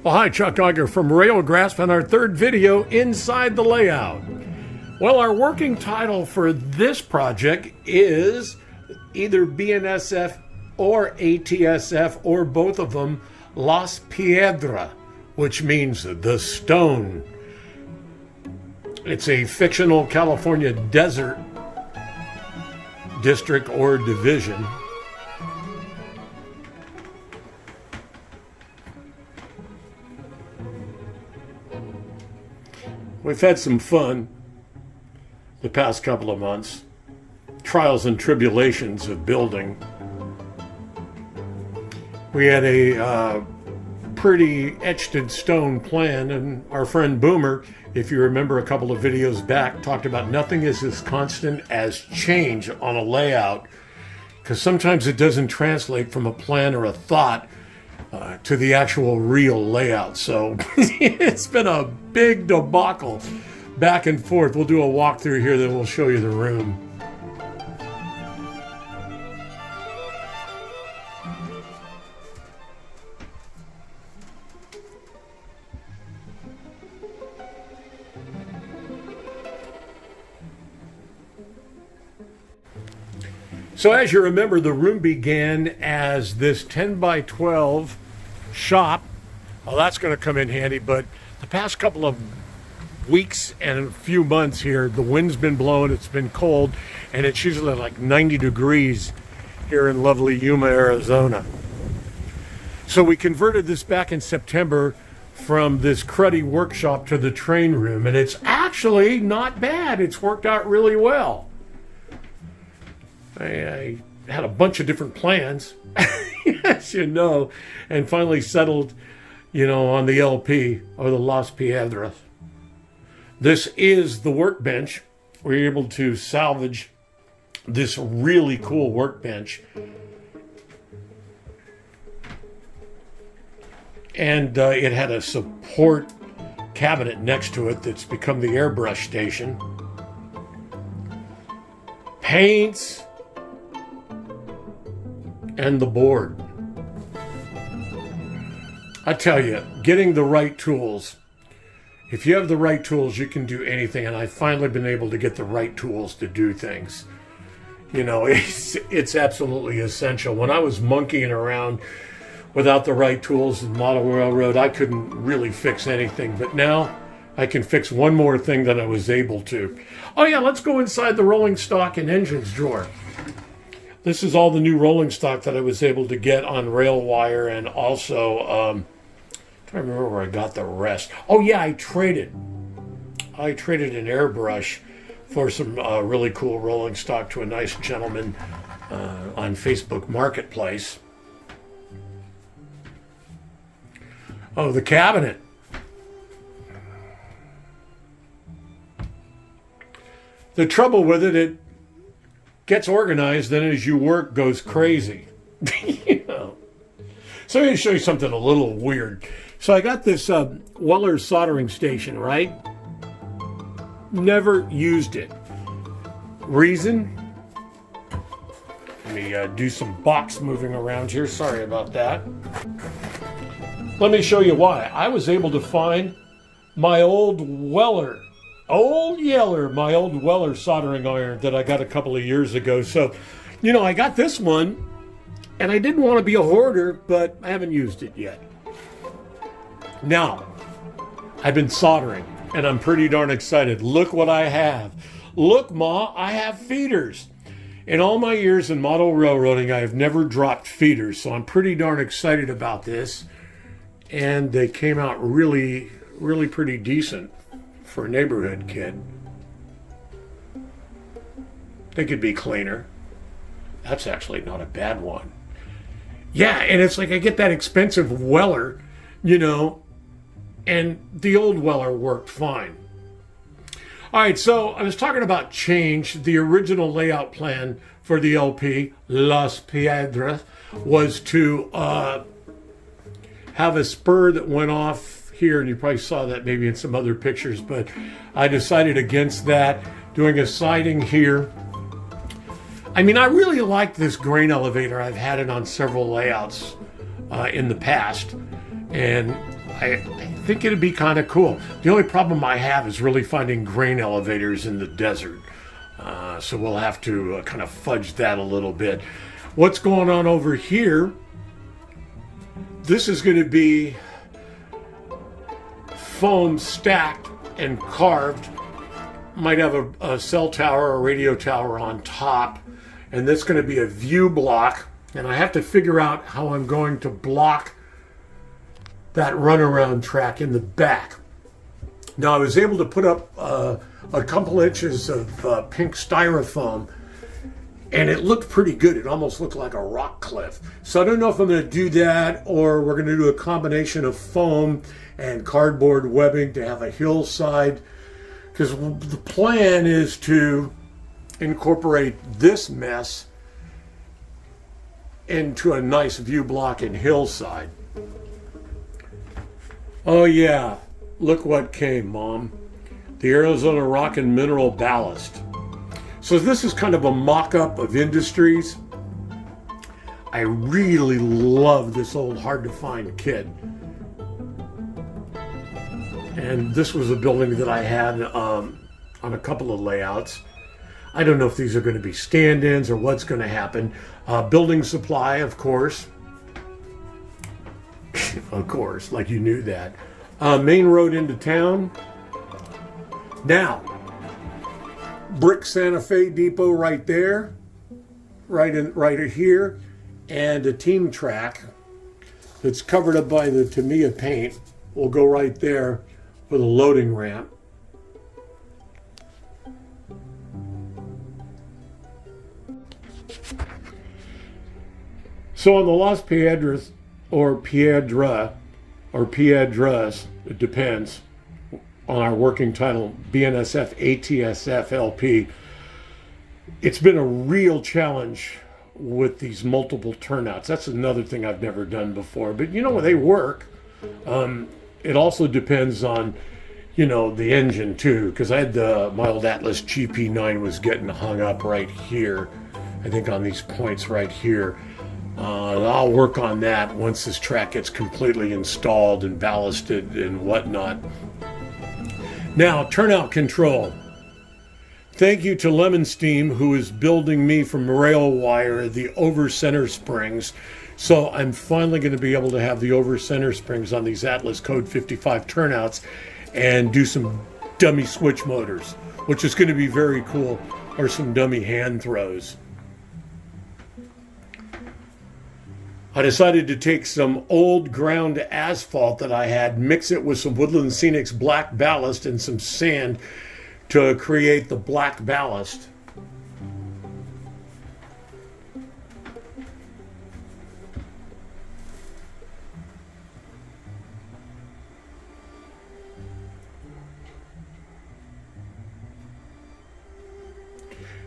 Well, hi, Chuck Auger from RAILGRASP and our third video, Inside the Layout. Well, our working title for this project is either BNSF or ATSF, or both of them, Las Piedra, which means the stone. It's a fictional California desert district or division. We've had some fun the past couple of months. Trials and tribulations of building. We had a pretty etched in stone plan, and our friend Boomer, if you remember a couple of videos back, talked about nothing is as constant as change on a layout, because sometimes it doesn't translate from a plan or a thought to the actual real layout. So it's been a big debacle back and forth. We'll do a walkthrough here, then we'll show you the room. So as you remember, the room began as this 10 by 12 shop. Well, that's going to come in handy, but the past couple of weeks and a few months here, the wind's been blowing, it's been cold, and it's usually like 90 degrees here in lovely Yuma, Arizona. So we converted this back in September from this cruddy workshop to the train room, and it's actually not bad. It's worked out really well. I had a bunch of different plans, as you know, and finally settled, on the LP, or the Las Piedras. This is the workbench. We were able to salvage this really cool workbench. And it had a support cabinet next to it that's become the airbrush station. Paints. And the board. I tell you, getting the right tools. If you have the right tools, you can do anything. And I've finally been able to get the right tools to do things. It's absolutely essential. When I was monkeying around without the right tools in model railroad, I couldn't really fix anything. But now I can fix one more thing than I was able to. Oh yeah, let's go inside the rolling stock and engines drawer. This is all the new rolling stock that I was able to get on RailWire, and also, I'm trying to remember where I got the rest. Oh yeah, I traded an airbrush for some really cool rolling stock to a nice gentleman on Facebook Marketplace. Oh, the cabinet. The trouble with it gets organized, then as you work goes crazy. So I'm going to show you something a little weird. So I got this Weller soldering station, right? Never used it. Reason? Let me do some box moving around here. Sorry about that. Let me show you why. I was able to find my old Weller soldering iron that I got a couple of years ago. So, I got this one, and I didn't want to be a hoarder, but I haven't used it yet. Now, I've been soldering, and I'm pretty darn excited. Look what I have. Look, Ma, I have feeders. In all my years in model railroading, I have never dropped feeders, so I'm pretty darn excited about this. And they came out really, really pretty decent for a neighborhood kid. They could be cleaner. That's actually not a bad one. Yeah, and it's like I get that expensive Weller, and the old Weller worked fine. All right, so I was talking about change. The original layout plan for the LP, Las Piedras, was to have a spur that went off here, and you probably saw that maybe in some other pictures, but I decided against that, doing a siding here. I mean, I really like this grain elevator. I've had it on several layouts in the past, and I think it'd be kind of cool. The only problem I have is really finding grain elevators in the desert. So we'll have to kind of fudge that a little bit. What's going on over here? This is going to be foam stacked and carved. Might have a cell tower or radio tower on top. And that's going to be a view block. And I have to figure out how I'm going to block that runaround track in the back. Now I was able to put up a couple inches of pink styrofoam, and it looked pretty good. It almost looked like a rock cliff. So I don't know if I'm going to do that, or we're going to do a combination of foam and cardboard webbing to have a hillside, because the plan is to incorporate this mess into a nice view block and hillside. Oh yeah, look what came, Mom. The Arizona Rock and Mineral Ballast. So this is kind of a mock-up of Industries. I really love this old hard-to-find kit. And this was a building that I had on a couple of layouts. I don't know if these are going to be stand-ins or what's going to happen. Building supply, of course. Of course, like you knew that. Main road into town. Now, Brick Santa Fe Depot right there, right here, and a team track that's covered up by the Tamiya paint will go right there with a loading ramp. So on the Las Piedras, or Piedras, it depends on our working title, BNSF, ATSF, LP. It's been a real challenge with these multiple turnouts. That's another thing I've never done before, but you know, they work. It also depends on, you know, the engine too, because I had my old Atlas GP9 was getting hung up right here, I think on these points right here. I'll work on that once this track gets completely installed and ballasted and whatnot. Now, turnout control. Thank you to Lemon Steam, who is building me from rail wire the over center springs. So I'm finally going to be able to have the over center springs on these Atlas Code 55 turnouts and do some dummy switch motors, which is going to be very cool, or some dummy hand throws. I decided to take some old ground asphalt that I had, mix it with some Woodland Scenics black ballast and some sand to create the black ballast.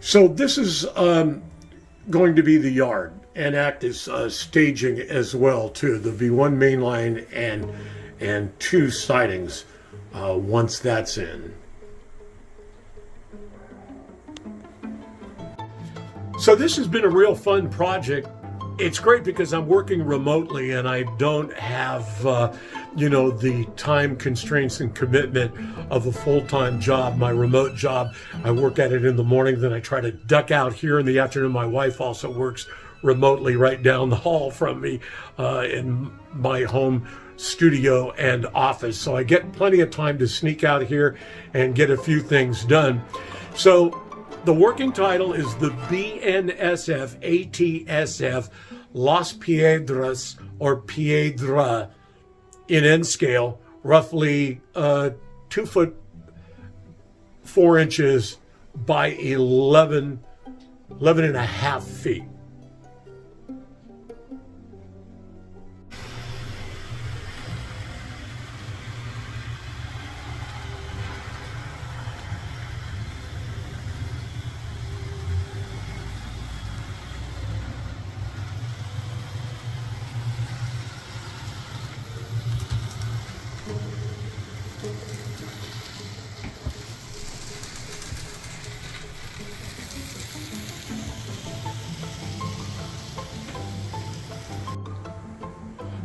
So this is going to be the yard and act as staging as well too. There'll be one main line and two sidings once that's in. So this has been a real fun project. It's great because I'm working remotely and I don't have, you know, the time constraints and commitment of a full-time job. My remote job, I work at it in the morning, then I try to duck out here in the afternoon. My wife also works remotely right down the hall from me in my home studio and office. So I get plenty of time to sneak out here and get a few things done. So the working title is the BNSF ATSF Las Piedras, or Piedra, in N scale, roughly 2 foot 4 inches by 11 and a half feet.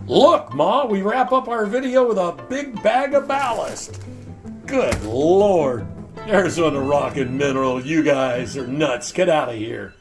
Look, Ma, we wrap up our video with a big bag of ballast. Good Lord. Arizona Rock and Mineral, you guys are nuts. Get out of here.